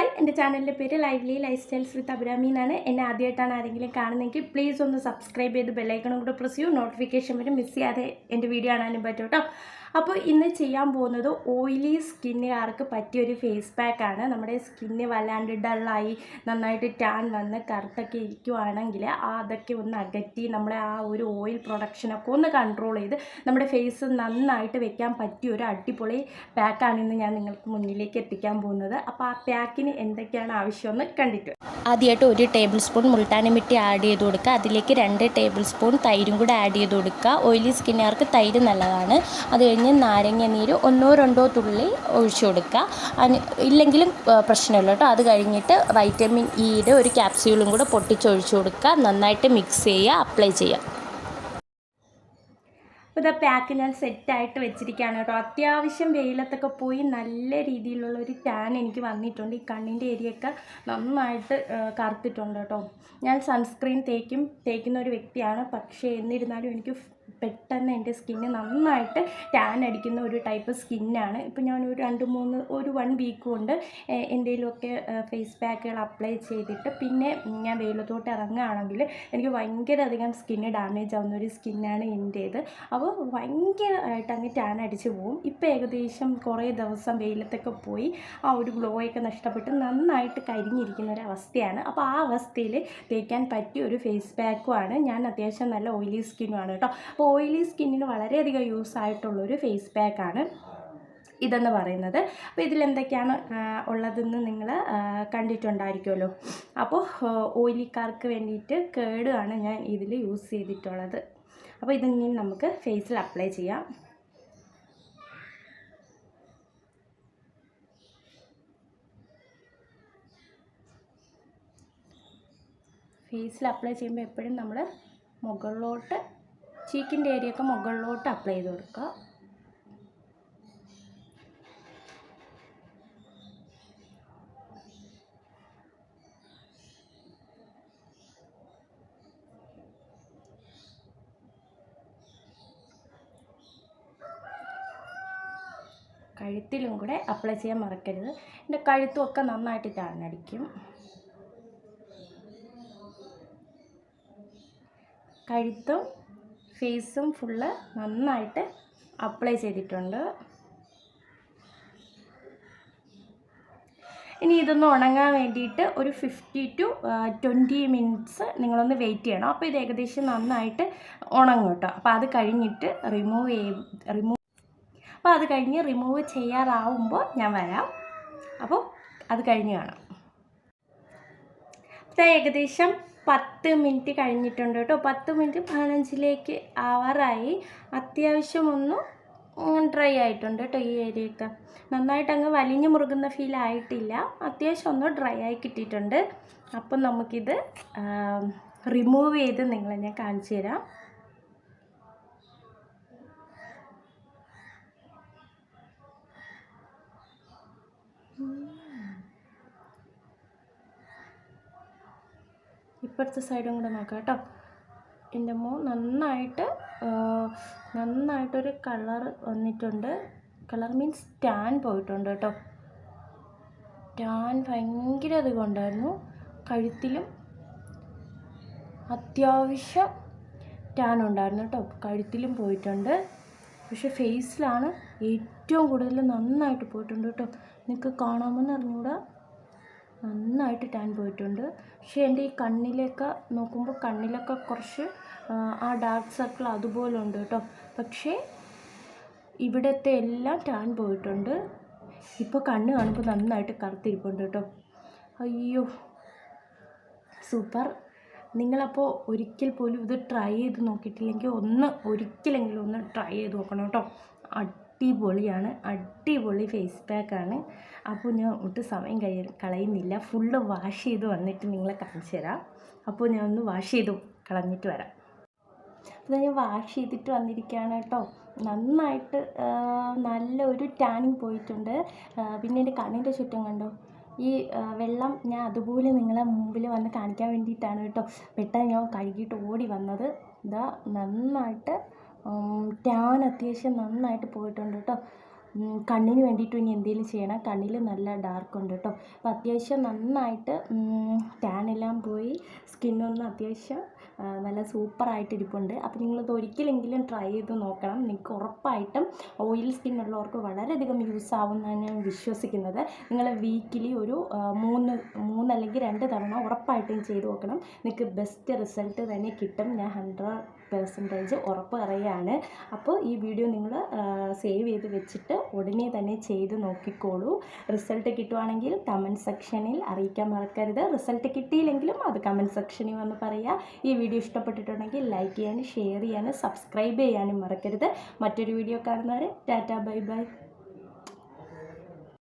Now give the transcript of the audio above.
Hi, എൻ്റെ ചാനലിൻ്റെ പേര് ലൈവ്ലി ലൈഫ് സ്റ്റൈൽസ് വിത്ത് അബ്രാമി എന്നാണ്. എന്നെ ആദ്യമായിട്ടാണ് ആരെങ്കിലും കാണുന്നതെങ്കിൽ പ്ലീസ് ഒന്ന് സബ്സ്ക്രൈബ് ചെയ്ത് ബെല്ലൈക്കണും കൂടെ പ്രസ് ചെയ്യൂ. നോട്ടിഫിക്കേഷൻ വരും, മിസ് ചെയ്യാതെ എൻ്റെ വീഡിയോ കാണാനും പറ്റും കേട്ടോ. അപ്പോൾ ഇന്ന് ചെയ്യാൻ പോകുന്നത് ഓയിലി സ്കിന്നുകാർക്ക് പറ്റിയൊരു ഫേസ് പാക്കാണ്. നമ്മുടെ സ്കിന്ന് വല്ലാണ്ട് ഡള്ളായി നന്നായിട്ട് ടാൻ വന്ന് കറുത്തൊക്കെ ഇരിക്കുവാണെങ്കിൽ അതൊക്കെ ഒന്ന് അകറ്റി നമ്മളെ ആ ഒരു ഓയിൽ പ്രൊഡക്ഷനൊക്കെ ഒന്ന് കൺട്രോൾ ചെയ്ത് നമ്മുടെ ഫേസ് നന്നായിട്ട് വെക്കാൻ പറ്റിയ ഒരു അടിപൊളി പാക്കാണ് ഇന്ന് ഞാൻ നിങ്ങൾക്ക് മുന്നിലേക്ക് എത്തിക്കാൻ പോകുന്നത്. അപ്പോൾ ആ പാക്കിന് എന്തൊക്കെയാണ് ആവശ്യമെന്ന് കണ്ടിട്ട് ആദ്യമായിട്ട് 1 table spoon Multani mitti add ചെയ്ത് കൊടുക്കുക. അതിലേക്ക് 2 ടേബിൾ സ്പൂൺ തൈരും കൂടെ ആഡ് ചെയ്ത് കൊടുക്കുക. ഓയിലി സ്കിന്നുകാർക്ക് തൈര് നല്ലതാണ്. അത് കഴിഞ്ഞ് നാരങ്ങ നീര് 1-2 തുള്ളി ഒഴിച്ചു കൊടുക്കുക. ഇല്ലെങ്കിലും പ്രശ്നമില്ല കേട്ടോ. അത് കഴിഞ്ഞിട്ട് വൈറ്റമിൻ ഇയുടെ ഒരു ക്യാപ്സ്യൂളും കൂടെ പൊട്ടിച്ചൊഴിച്ചു കൊടുക്കുക. നന്നായിട്ട് മിക്സ് ചെയ്യുക, അപ്ലൈ ചെയ്യുക. അപ്പോൾ ഇതാ പാക്ക് ഞാൻ സെറ്റായിട്ട് വെച്ചിരിക്കുകയാണ് കേട്ടോ. അത്യാവശ്യം വെയിലത്തൊക്കെ പോയി നല്ല രീതിയിലുള്ള ഒരു ടാൻ എനിക്ക് വന്നിട്ടുണ്ട്. ഈ കണ്ണിൻ്റെ ഏരിയയൊക്കെ നന്നായിട്ട് കറുത്തിട്ടുണ്ട് കേട്ടോ. ഞാൻ സൺസ്ക്രീൻ തേക്കുന്ന ഒരു വ്യക്തിയാണ്. പക്ഷേ എന്നിരുന്നാലും എനിക്ക് പെട്ടെന്ന് എൻ്റെ സ്കിന്ന് നന്നായിട്ട് ടാൻ അടിക്കുന്ന ഒരു ടൈപ്പ് സ്കിന്നാണ്. ഇപ്പോൾ ഞാൻ ഒരു 1 വീക്ക് കൊണ്ട് എന്തെങ്കിലുമൊക്കെ ഫേസ് പാക്കുകൾ അപ്ലൈ ചെയ്തിട്ട് പിന്നെ ഞാൻ വെയിലത്തോട്ട് ഇറങ്ങുകയാണെങ്കിൽ എനിക്ക് ഭയങ്കര അധികം സ്കിന്ന് ഡാമേജ് ആവുന്ന ഒരു സ്കിന്നാണ് എൻ്റേത്. അപ്പോൾ ഭയങ്കരമായിട്ട് അങ്ങ് ടാൻ അടിച്ച് പോവും. ഇപ്പോൾ ഏകദേശം കുറേ ദിവസം വെയിലത്തൊക്കെ പോയി ആ ഒരു ഗ്ലോയൊക്കെ നഷ്ടപ്പെട്ട് നന്നായിട്ട് കരിഞ്ഞിരിക്കുന്ന ഒരു അവസ്ഥയാണ്. അപ്പോൾ ആ അവസ്ഥയിൽ തേക്കാൻ പറ്റിയ ഒരു ഫേസ് പാക്കുമാണ്. ഞാൻ അത്യാവശ്യം നല്ല ഓയിലി സ്കിന്നുമാണ് കേട്ടോ. അപ്പോൾ ഓയിലി സ്കിന്നിന് വളരെയധികം യൂസ് ആയിട്ടുള്ളൊരു ഫേസ് പാക്കാണ് ഇതെന്ന് പറയുന്നത്. അപ്പോൾ ഇതിലെന്തൊക്കെയാണ് ഉള്ളതെന്ന് നിങ്ങൾ കണ്ടിട്ടുണ്ടായിരിക്കുമല്ലോ. അപ്പോൾ ഓയിലിക്കാർക്ക് വേണ്ടിയിട്ട് കേടാണ് ഞാൻ ഇതിൽ യൂസ് ചെയ്തിട്ടുള്ളത്. അപ്പോൾ ഇതിനി നമുക്ക് ഫേസിൽ അപ്ലൈ ചെയ്യാം. ഫേസിൽ അപ്ലൈ ചെയ്യുമ്പോൾ എപ്പോഴും നമ്മൾ മുകളിലോട്ട് ചീക്കിൻ്റെ ഏരിയയൊക്കെ മുകളിലോട്ട് അപ്ലൈ ചെയ്ത് കൊടുക്കുക. കഴുത്തിലും കൂടെ അപ്ലൈ ചെയ്യാൻ മറക്കരുത്. എൻ്റെ കഴുത്തുമൊക്കെ നന്നായിട്ട് ടാനടിക്കും. കഴുത്തും ഫേസും ഫുള്ള് നന്നായിട്ട് അപ്ലൈ ചെയ്തിട്ടുണ്ട്. ഇനി ഇതൊന്ന് ഉണങ്ങാൻ വേണ്ടിയിട്ട് ഒരു 15 to 20 മിനിറ്റ്സ് നിങ്ങളൊന്ന് വെയിറ്റ് ചെയ്യണം. അപ്പോൾ ഇത് ഏകദേശം നന്നായിട്ട് ഉണങ്ങും കേട്ടോ. അപ്പോൾ അത് കഴിഞ്ഞിട്ട് റിമൂവ് ചെയ്യാറാവുമ്പോൾ ഞാൻ വരാം. അപ്പോൾ അത് കഴിഞ്ഞ് കാണാം. അപ്പോൾ ഏകദേശം 10 മിനിറ്റ് കഴിഞ്ഞിട്ടുണ്ട് കേട്ടോ. 10 മിനിറ്റ് 15ലേക്ക് ആവാറായി. അത്യാവശ്യം ഒന്ന് ഡ്രൈ ആയിട്ടുണ്ട് കേട്ടോ. ഈ ഏരിയയൊക്കെ നന്നായിട്ട് അങ്ങ് വലിഞ്ഞു മുറുകുന്ന ഫീൽ ആയിട്ടില്ല. അത്യാവശ്യം ഒന്ന് ഡ്രൈ ആയി കിട്ടിയിട്ടുണ്ട്. അപ്പം നമുക്കിത് റിമൂവ് ചെയ്ത് നിങ്ങളെ ഞാൻ കാണിച്ചു തരാം. ഇപ്പുറത്തെ സൈഡും കൂടെ നോക്കാം കേട്ടോ. എൻ്റെ നന്നായിട്ടൊരു കളർ വന്നിട്ടുണ്ട്. കളർ മീൻസ് ടാൻ പോയിട്ടുണ്ട് കേട്ടോ. ടാൻ ഭയങ്കര അധികം ഉണ്ടായിരുന്നു. കഴുത്തിലും അത്യാവശ്യം ടാൻ ഉണ്ടായിരുന്നു കേട്ടോ. കഴുത്തിലും പോയിട്ടുണ്ട്. പക്ഷെ ഫേസിലാണ് ഏറ്റവും കൂടുതൽ നന്നായിട്ട് പോയിട്ടുണ്ട് കേട്ടോ. നിങ്ങൾക്ക് കാണാമെന്ന് അറിഞ്ഞുകൂടാ, നന്നായിട്ട് ടാൻ പോയിട്ടുണ്ട്. പക്ഷേ എൻ്റെ ഈ കണ്ണിലേക്ക് നോക്കുമ്പോൾ കണ്ണിലൊക്കെ കുറച്ച് ആ ഡാർക്ക് സർക്കിൾ അതുപോലെ ഉണ്ട് കേട്ടോ. പക്ഷേ ഇവിടുത്തെ എല്ലാം ടാൻ പോയിട്ടുണ്ട്. ഇപ്പോൾ കണ്ണ് കാണുമ്പോൾ നന്നായിട്ട് കറുത്തിരിപ്പുണ്ട് കേട്ടോ. അയ്യോ, സൂപ്പർ. നിങ്ങളപ്പോൾ ഒരിക്കൽ പോലും ഇത് ട്രൈ ചെയ്ത് നോക്കിയിട്ടില്ലെങ്കിൽ ഒരിക്കലെങ്കിലും ഒന്ന് ട്രൈ ചെയ്ത് നോക്കണം കേട്ടോ. അടിപൊളിയാണ്, അടിപൊളി ഫേസ് പാക്കാണ്. അപ്പോൾ ഞാൻ ഒട്ടും സമയം കളയുന്നില്ല. ഫുള്ള് വാഷ് ചെയ്ത് വന്നിട്ട് നിങ്ങളെ കാണിച്ചു തരാം. അപ്പോൾ ഞാൻ ഒന്ന് വാഷ് ചെയ്ത് കളഞ്ഞിട്ട് വരാം. അപ്പോൾ ഞാൻ വാഷ് ചെയ്തിട്ട് വന്നിരിക്കുകയാണ് കേട്ടോ. നന്നായിട്ട് നല്ലൊരു ടാനിങ് പോയിട്ടുണ്ട്. പിന്നെ എൻ്റെ കണ്ണിൻ്റെ ചുറ്റും കണ്ടോ, ഈ വെള്ളം ഞാൻ അതുപോലെ നിങ്ങളെ മുമ്പിൽ വന്ന് കാണിക്കാൻ വേണ്ടിയിട്ടാണ് കേട്ടോ പെട്ടെന്ന് ഞാൻ കഴുകിയിട്ട് ഓടി വന്നത്. ഇതാ നന്നായിട്ട് ടാൻ അത്യാവശ്യം നന്നായിട്ട് പോയിട്ടുണ്ട് കേട്ടോ. കണ്ണിന് വേണ്ടിയിട്ടും ഇനി എന്തെങ്കിലും ചെയ്യണം. കണ്ണിൽ നല്ല ഡാർക്ക് ഉണ്ട് കേട്ടോ. അപ്പോൾ അത്യാവശ്യം നന്നായിട്ട് ടാനെല്ലാം പോയി സ്കിന്നൊന്നും അത്യാവശ്യം നല്ല സൂപ്പറായിട്ട് ഇരിപ്പുണ്ട്. അപ്പോൾ നിങ്ങളത് ഒരിക്കലെങ്കിലും ട്രൈ ചെയ്ത് നോക്കണം. നിങ്ങൾക്ക് ഉറപ്പായിട്ടും ഓയിൽ സ്കിന്നുള്ളവർക്ക് വളരെയധികം യൂസ് ആവുമെന്നാണ് ഞാൻ വിശ്വസിക്കുന്നത്. നിങ്ങൾ വീക്കിലി ഒരു 3 അല്ലെങ്കിൽ 2 തവണ ഉറപ്പായിട്ടും ചെയ്ത് നോക്കണം. നിങ്ങൾക്ക് ബെസ്റ്റ് റിസൾട്ട് തന്നെ കിട്ടും. ഞാൻ 100% ഉറപ്പ് പറയുകയാണ്. അപ്പോൾ ഈ വീഡിയോ നിങ്ങൾ സേവ് ചെയ്ത് വെച്ചിട്ട് ഉടനെ തന്നെ ചെയ്ത് നോക്കിക്കോളൂ. റിസൾട്ട് കിട്ടുവാണെങ്കിൽ കമൻറ്റ് സെക്ഷനിൽ അറിയിക്കാൻ മറക്കരുത്. റിസൾട്ട് കിട്ടിയില്ലെങ്കിലും അത് കമൻറ്റ് സെക്ഷനിൽ വന്ന് പറയുക. ഈ വീഡിയോ ഇഷ്ടപ്പെട്ടിട്ടുണ്ടെങ്കിൽ ലൈക്ക് ചെയ്യാനും ഷെയർ ചെയ്യാനും സബ്സ്ക്രൈബ് ചെയ്യാനും മറക്കരുത്. മറ്റൊരു വീഡിയോ കാണുന്നവരെ ടാറ്റാ ബൈ ബൈ.